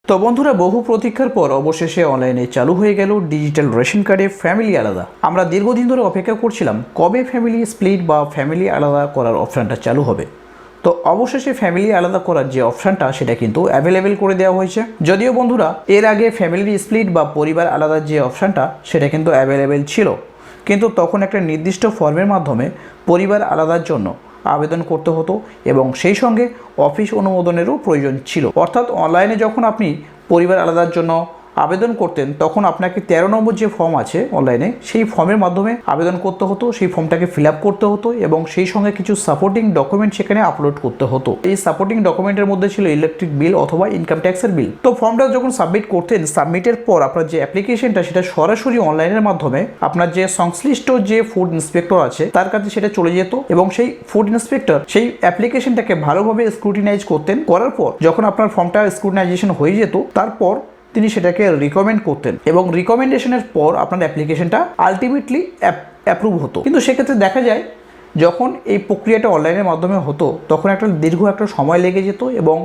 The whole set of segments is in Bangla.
তো বন্ধুরা বহু প্রতীক্ষার পর অবশেষে অনলাইনে চালু হয়ে গেল ডিজিটাল রেশন কার্ডে ফ্যামিলি আলাদা। আমরা দীর্ঘদিন ধরে অপেক্ষা করছিলাম কবে ফ্যামিলি স্প্লিট বা ফ্যামিলি আলাদা করার অপশানটা চালু হবে। তো অবশেষে ফ্যামিলি আলাদা করার যে অপশানটা সেটা কিন্তু অ্যাভেলেবেল করে দেওয়া হয়েছে। যদিও বন্ধুরা এর আগে ফ্যামিলি স্প্লিট বা পরিবার আলাদার যে অপশানটা সেটা কিন্তু অ্যাভেলেবেল ছিল, কিন্তু তখন একটা নির্দিষ্ট ফর্মের মাধ্যমে পরিবার আলাদার জন্য আবেদন করতে হতো এবং সেই সঙ্গে অফিস অনুমোদনেরও প্রয়োজন ছিল। অর্থাৎ অনলাইনে যখন আপনি পরিবার আলাদার জন্য আবেদন করতেন তখন আপনাকে 13 নম্বর যে ফর্ম আছে অনলাইনে সেই ফর্মের মাধ্যমে আবেদন করতে হতো, সেই ফর্মটাকে ফিল আপ করতে হতো এবং সেই সঙ্গে কিছু সাপোর্টিং ডকুমেন্ট সেখানে আপলোড করতে হতো। এই সাপোর্টিং ডকুমেন্টের মধ্যে ছিল ইলেকট্রিক বিল অথবা ইনকাম ট্যাক্সের বিল। তো ফর্মটা যখন সাবমিট করতেন, সাবমিটের পর আপনার যে অ্যাপ্লিকেশনটা সেটা সরাসরি অনলাইনের মাধ্যমে আপনার যে সংশ্লিষ্ট যে ফুড ইন্সপেক্টর আছে তার কাছে সেটা চলে যেত এবং সেই ফুড ইন্সপেক্টর সেই অ্যাপ্লিকেশনটাকে ভালোভাবে স্ক্রুটিনাইজ করতেন। করার পর যখন আপনার ফর্মটা স্ক্রুটিনাইজেশন হয়ে যেত তারপর তিনি সেটাকে রিকমেন্ড করতেন এবং রিকমেন্ডেশনের পর আপনার অ্যাপ্লিকেশনটা আলটিমেটলি অ্যাপ্রুভ হতো। কিন্তু সেক্ষেত্রে দেখা যায় যখন এই প্রক্রিয়াটা অনলাইনের মাধ্যমে হতো তখন দীর্ঘ একটা সময় লেগে যেত এবং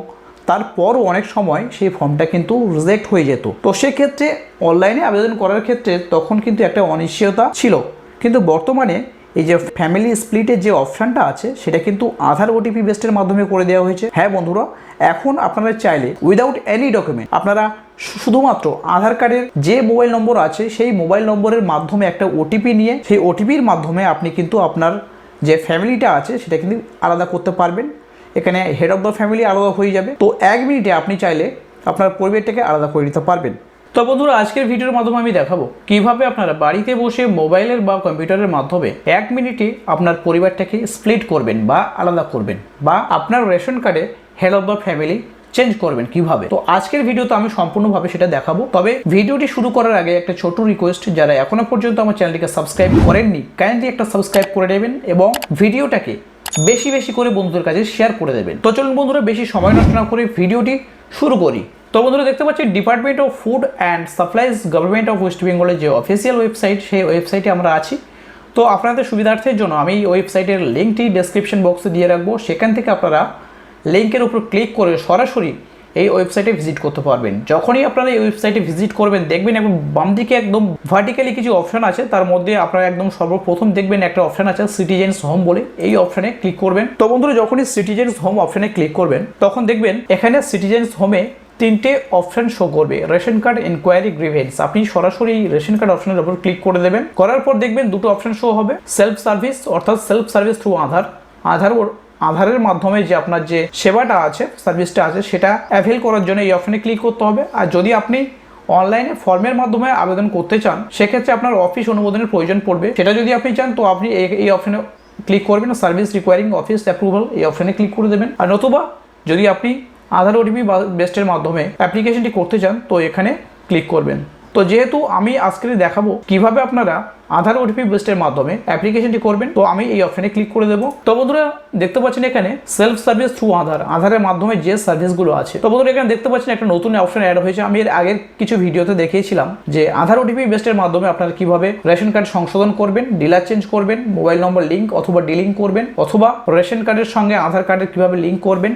তারপরও অনেক সময় সেই ফর্মটা কিন্তু রিজেক্ট হয়ে যেত। তো সেক্ষেত্রে অনলাইনে আবেদন করার ক্ষেত্রে তখন কিন্তু একটা অনিশ্চয়তা ছিল, কিন্তু বর্তমানে এই যে ফ্যামিলি স্প্লিটের যে অপশানটা আছে সেটা কিন্তু আধার ওটিপি বেসডের মাধ্যমে করে দেওয়া হয়েছে। হ্যাঁ বন্ধুরা, এখন আপনারা চাইলে উইদাউট এনি ডকুমেন্ট আপনারা শুধুমাত্র আধার কার্ডের যে মোবাইল নম্বর আছে সেই মোবাইল নম্বরের মাধ্যমে একটা ওটিপি নিয়ে সেই ওটিপির মাধ্যমে আপনি কিন্তু আপনার যে ফ্যামিলিটা আছে সেটা কিন্তু আলাদা করতে পারবেন। এখানে হেড অফ দ্য ফ্যামিলি আলাদা হয়ে যাবে। তো 1 মিনিটে আপনি চাইলে আপনার পরিবারটাকে আলাদা করে নিতে পারবেন। তো বন্ধুরা, আজকের ভিডিওর মাধ্যমে আমি দেখাবো কিভাবে আপনারা বাড়িতে বসে মোবাইলের বা কম্পিউটারের মাধ্যমে 1 মিনিটে আপনার পরিবারটাকে স্প্লিট করবেন বা আলাদা করবেন বা আপনার রেশন কার্ডে head of the family change করবেন কিভাবে। তো আজকের ভিডিওতে আমি সম্পূর্ণভাবে সেটা দেখাবো। তবে ভিডিওটি শুরু করার আগে একটা ছোট রিকোয়েস্ট, যারা এখনো পর্যন্ত আমার চ্যানেলটিকে সাবস্ক্রাইব করেননি কাইন্ডলি একটা সাবস্ক্রাইব করে দেবেন এবং ভিডিওটাকে বেশি বেশি করে বন্ধুদের কাছে শেয়ার করে দেবেন। তো চলুন বন্ধুরা, বেশি সময় নষ্ট না করে ভিডিওটি শুরু করি। তো বন্ধুরা, দেখতে পাচ্ছি department of food and supplies government of West বেঙ্গলের যে অফিসিয়াল ওয়েবসাইট সেই ওয়েবসাইটে আমরা আছি। তো আপনাদের সুবিধার্থের জন্য আমি এই ওয়েবসাইটের লিঙ্কটি ডেসক্রিপশন বক্সে দিয়ে রাখবো। সেখান থেকে আপনারা লিঙ্কের উপর ক্লিক করে সরাসরি এই ওয়েবসাইটে ভিজিট করতে পারবেন। যখনই আপনারা এই ওয়েবসাইটে ভিজিট করবেন দেখবেন এখন বাম দিকে একদম ভার্টিক্যালি কিছু অপশান আছে, তার মধ্যে আপনারা একদম সর্বপ্রথম দেখবেন একটা অপশান আছে সিটিজেন্স হোম বলে, এই অপশানে ক্লিক করবেন। তো বন্ধুরা, যখনই সিটিজেন্স হোম অপশানে ক্লিক করবেন তখন দেখবেন এখানে সিটিজেন্স হোমে 3টে অপশান শো করবে। রেশন কার্ড ইনকোয়ারি গ্রিভেন্স, আপনি সরাসরি রেশন কার্ড অপশানের উপর ক্লিক করে দেবেন। করার পর দেখবেন দুটো অপশান শো হবে, সেলফ সার্ভিস অর্থাৎ সেলফ সার্ভিস থ্রু আধারের মাধ্যমে যে আপনার যে সেবাটা আছে সার্ভিসটা আছে সেটা অ্যাভেল করার জন্য এই অপশানে ক্লিক করতে হবে। আর যদি আপনি অনলাইনে ফর্মের মাধ্যমে আবেদন করতে চান সেক্ষেত্রে আপনার অফিস অনুমোদনের প্রয়োজন পড়বে। সেটা যদি আপনি চান তো আপনি এই অপশানে ক্লিক করবেন, সার্ভিস রিকোয়ারিং অফিস অ্যাপ্রুভাল এই অপশানে ক্লিক করে দেবেন। আর নতুবা যদি আপনি আধার ওটিপি বেসডের মাধ্যমে অ্যাপ্লিকেশনটি করতে চান তো এখানে ক্লিক করবেন। তো যেহেতু আমি আজকে দেখাবো কিভাবে আপনারা আধার ওটিপি বেসডের মাধ্যমে অ্যাপ্লিকেশনটি করবেন, তো আমি এই অপশানে ক্লিক করে দেবো। তো বন্ধুরা, দেখতে পাচ্ছেন এখানে সেলফ সার্ভিস থ্রু আধারের মাধ্যমে যে সার্ভিসগুলো আছে। তো বন্ধুরা, এখানে দেখতে পাচ্ছেন একটা নতুন অপশন অ্যাড হয়েছে। আমি এর আগের কিছু ভিডিওতে দেখিয়েছিলাম যে আধার ওটিপি বেসডের মাধ্যমে আপনারা কিভাবে রেশন কার্ড সংশোধন করবেন, ডিলার চেঞ্জ করবেন, মোবাইল নম্বর লিঙ্ক অথবা ডিলিঙ্ক করবেন, অথবা রেশন কার্ডের সঙ্গে আধার কার্ডের কিভাবে লিঙ্ক করবেন,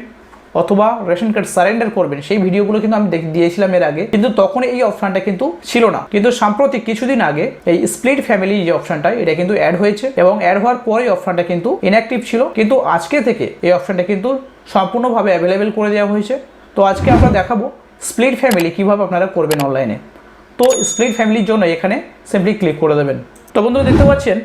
অথবা রেশন কার্ড সারেন্ডার করবেন। সেই ভিডিওগুলো কিন্তু আমি দিয়েছিলাম এর আগে, কিন্তু তখন এই অপশনটা কিন্তু ছিল না। কিন্তু সাম্প্রতিক কিছুদিন আগে এই স্প্লিট ফ্যামিলি যে অপশনটা এটা কিন্তু অ্যাড হয়েছে এবং অ্যাড হওয়ার পরে অপশনটা কিন্তু ইনঅ্যাক্টিভ ছিল, কিন্তু আজকে থেকে এই অপশনটা কিন্তু সম্পূর্ণভাবে অ্যাভেলেবেল করে দেওয়া হয়েছে। তো আজকে আমরা দেখাবো স্প্লিট ফ্যামিলি কিভাবে আপনারা করবেন অনলাইনে। তো স্প্লিট ফ্যামিলির জন্য এখানে সিম্পলি ক্লিক করে দেবেন। তো বন্ধুরা, দেখতে পাচ্ছেন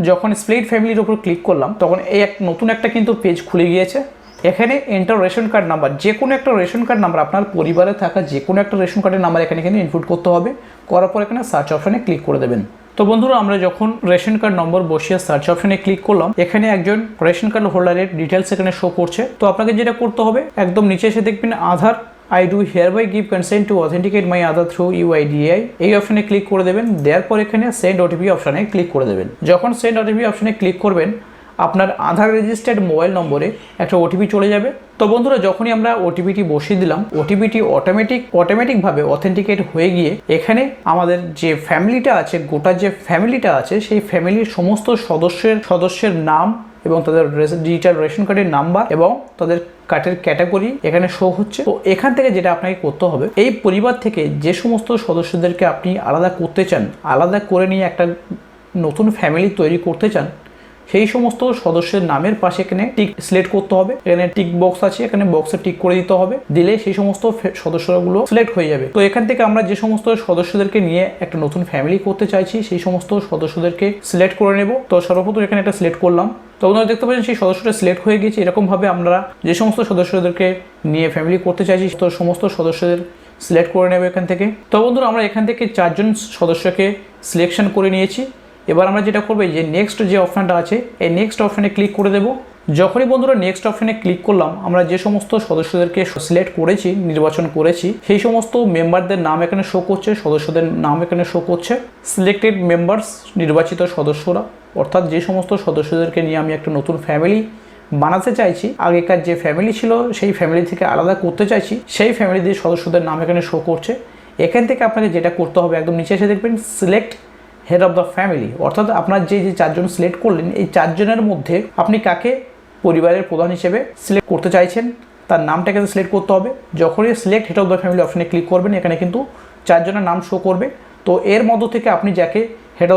যখন স্প্লিট ফ্যামিলির উপর ক্লিক করলাম তখন এই নতুন একটা কিন্তু পেজ খুলে গিয়েছে। এখানে এন্টার রেশন কার্ড নাম্বার, যে কোনো একটা রেশন কার্ড নাম্বার, আপনার পরিবারে থাকা যে কোনো একটা রেশন কার্ডের নাম্বার এখানে কিন্তু ইনপুট করতে হবে। করার পর এখানে সার্চ অপশানে ক্লিক করে দেবেন। তো বন্ধুরা, আমরা যখন রেশন কার্ড নম্বর বসিয়ে সার্চ অপশানে ক্লিক করলাম এখানে একজন রেশন কার্ড হোল্ডারের ডিটেলস এখানে শো করছে। তো আপনাকে যেটা করতে হবে একদম নিচে এসে দেখবেন আধার I do hereby give consent to authenticate my Aadhaar through UIDAI এই অপশানে ক্লিক করে দেবেন। দেওয়ার পর এখানে সেন্ড ওটিপি অপশানে ক্লিক করে দেবেন। যখন সেন্ড ওটিপি অপশানে ক্লিক করবেন আপনার আধার রেজিস্টার্ড মোবাইল নম্বরে একটা ওটিপি চলে যাবে। তো বন্ধুরা, যখনই আমরা ওটিপিটি বসিয়ে দিলাম ওটিপিটি অটোমেটিকভাবে অথেন্টিকেট হয়ে গিয়ে এখানে আমাদের যে ফ্যামিলিটা আছে, গোটা যে ফ্যামিলিটা আছে সেই ফ্যামিলির সমস্ত সদস্যের নাম এবং তাদের ডিজিটাল রেশন কার্ডের নাম্বার এবং তাদের কার্ডের ক্যাটাগরি এখানে শো হচ্ছে। তো এখান থেকে যেটা আপনাকে করতে হবে, এই পরিবার থেকে যে সমস্ত সদস্যদেরকে আপনি আলাদা করতে চান, আলাদা করে নিয়ে একটা নতুন ফ্যামিলি তৈরি করতে চান, সেই সমস্ত সদস্যের নামের পাশে এখানে টিক সিলেক্ট করতে হবে। এখানে টিক বক্স আছে, এখানে বক্সে টিক করে দিতে হবে, দিলে সেই সমস্ত সদস্যগুলো সিলেক্ট হয়ে যাবে। তো এখান থেকে আমরা যে সমস্ত সদস্যদেরকে নিয়ে একটা নতুন ফ্যামিলি করতে চাইছি সেই সমস্ত সদস্যদেরকে সিলেক্ট করে নেব। তো সর্বপ্রথম এখানে একটা সিলেক্ট করলাম। তো আপনারা দেখতে পাচ্ছেন সেই সদস্যটা সিলেক্ট হয়ে গেছে। এরকমভাবে আমরা যে সমস্ত সদস্যদেরকে নিয়ে ফ্যামিলি করতে চাইছি তো সমস্ত সদস্যদের সিলেক্ট করে নেব এখান থেকে। তো বন্ধুরা আমরা এখান থেকে 4 জন সদস্যকে সিলেকশন করে নিয়েছি। এবার আমরা যেটা করবো, যে নেক্সট যে অপশানটা আছে এই নেক্সট অপশানে ক্লিক করে দেবো। যখনই বন্ধুরা নেক্সট অপশানে ক্লিক করলাম, আমরা যে সমস্ত সদস্যদেরকে সিলেক্ট করেছি, নির্বাচন করেছি, সেই সমস্ত মেম্বারদের নাম এখানে শো করছে, সদস্যদের নাম এখানে শো করছে। সিলেক্টেড মেম্বার্স, নির্বাচিত সদস্যরা, অর্থাৎ যে সমস্ত সদস্যদেরকে নিয়ে আমি একটা নতুন ফ্যামিলি বানাতে চাইছি, আগেকার যে ফ্যামিলি ছিল সেই ফ্যামিলি থেকে আলাদা করতে চাইছি, সেই ফ্যামিলিদের সদস্যদের নাম এখানে শো করছে। এখান থেকে আপনাকে যেটা করতে হবে, একদম নিচে এসে দেখবেন select head of the family, অর্থাৎ আপনার যে 4 জন সিলেক্ট করলেন এই 4 জনের মধ্যে আপনি কাকে পরিবারের প্রধান হিসেবে সিলেক্ট করতে চাইছেন তার নামটাকে সিলেক্ট করতে হবে। যখনই select head of the family অপশানে ক্লিক করবেন, এখানে কিন্তু 4 জনের নাম শো করবে। তো এর মধ্য থেকে আপনি যাকে হেড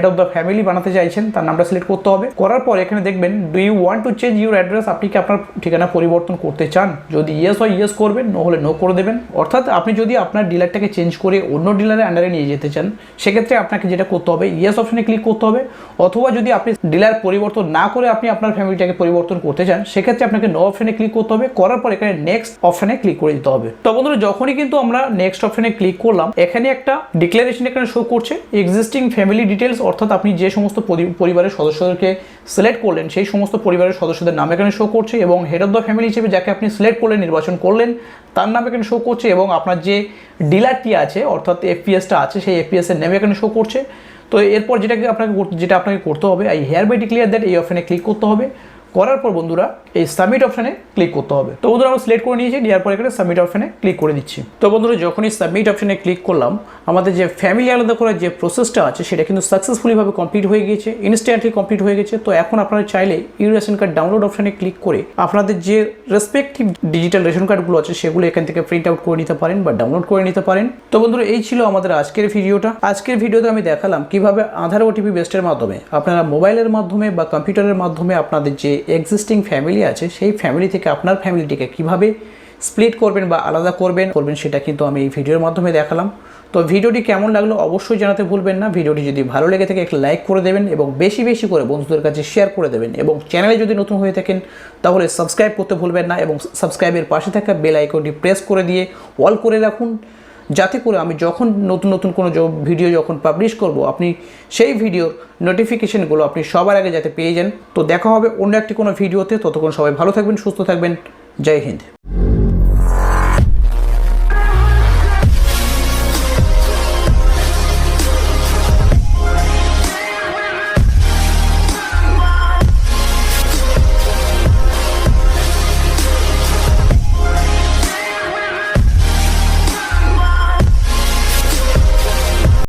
অফ দ্য ফ্যামিলি বানাতে চাইছেন তার নামটা সিলেক্ট করতে হবে। করার পর এখানে দেখবেন do you want to change your address, আপনি কি আপনার ঠিকানা পরিবর্তন করতে চান? যদি ইয়েস হয় ইয়েস করবেন, নো হলে নো করে দেবেন। অর্থাৎ আপনি যদি আপনার ডিলারটাকে চেঞ্জ করে অন্য ডিলারের আন্ডারে নিয়ে যেতে চান, সেক্ষেত্রে আপনাকে যেটা করতে হবে ইয়েস অপশানে ক্লিক করতে হবে। অথবা যদি আপনি ডিলার পরিবর্তন না করে আপনি আপনার ফ্যামিলিটাকে পরিবর্তন করতে চান, সেক্ষেত্রে আপনাকে নো অপশানে ক্লিক করতে হবে। করার পর এখানে নেক্সট অপশানে ক্লিক করে দিতে হবে। তো বন্ধুরা যখনই কিন্তু আমরা নেক্সট অপশানে ক্লিক করলাম, এখানে একটা ডিক্লারেশন এখানে শো করছে এক্সিস্টিং ফ্যামিলি ডিটেলস, অর্থাৎ আপনি যে সমস্ত পরিবারের সদস্যদেরকে সিলেক্ট করলেন সেই সমস্ত পরিবারের সদস্যদের নাম এখানে শো করছে এবং হেড অফ দ্য ফ্যামিলি হিসেবে যাকে আপনি সিলেক্ট করলেন, নির্বাচন করলেন, তার নাম এখানে শো করছে এবং আপনার যে ডিলারটি আছে অর্থাৎ এফপিএসটা আছে সেই এফপিএস এর নাম এখানে শো করছে। তো এরপর যেটা আপনাকে করতে হবে, I hereby declare that, এই অপশানে ক্লিক করতে হবে। করার পর বন্ধুরা এই সাবমিট অপশানে ক্লিক করতে হবে। তো বন্ধুরা আমরা সিলেক্ট করে নিয়েছি, নেওয়ার পর এখানে সাবমিট অপশানে ক্লিক করে দিচ্ছি। তো বন্ধুরা যখনই সাবমিট অপশানে ক্লিক করলাম, আমাদের যে ফ্যামিলি আলাদা করার যে প্রসেসটা আছে সেটা কিন্তু সাকসেসফুলিভাবে কমপ্লিট হয়ে গিয়েছে, ইনস্ট্যান্টলি কমপ্লিট হয়ে গেছে। তো এখন আপনারা চাইলে ইউ রেশন কার্ড ডাউনলোড অপশানে ক্লিক করে আপনাদের যে রেসপেক্টিভ ডিজিটাল রেশন কার্ডগুলো আছে সেগুলো এখান থেকে প্রিন্ট আউট করে নিতে পারেন বা ডাউনলোড করে নিতে পারেন। তো বন্ধুরা এই ছিল আমাদের আজকের ভিডিওটা। আজকের ভিডিওতে আমি দেখালাম কিভাবে আধার ওটিপি বেসডের মাধ্যমে আপনারা মোবাইলের মাধ্যমে বা কম্পিউটারের মাধ্যমে আপনাদের যে এক্সিস্টিং ফ্যামিলি আছে সেই ফ্যামিলি থেকে আপনার ফ্যামিলিটিকে কিভাবে স্প্লিট করবেন বা আলাদা করবেন সেটা কিন্তু আমি এই ভিডিওর মাধ্যমে দেখালাম। তো ভিডিওটি কেমন লাগলো অবশ্যই জানাতে ভুলবেন না। ভিডিওটি যদি ভালো লেগে থাকে একটা লাইক করে দেবেন এবং বেশি বেশি করে বন্ধুদের কাছে শেয়ার করে দেবেন এবং চ্যানেলে যদি নতুন হয়ে থাকেন তাহলে সাবস্ক্রাইব করতে ভুলবেন না এবং সাবস্ক্রাইবের পাশে থাকা বেল আইকনটি প্রেস করে দিয়ে অল করে রাখুন, যাতে করে আমি যখন নতুন কোনো ভিডিও যখন পাবলিশ করব আপনি সেই ভিডিওর নোটিফিকেশনগুলো আপনি সবার আগে যাতে পেয়ে যান। তো দেখা হবে অন্য একটি কোনো ভিডিওতে। ততক্ষণ সবাই ভালো থাকবেন, সুস্থ থাকবেন। জয় হিন্দ।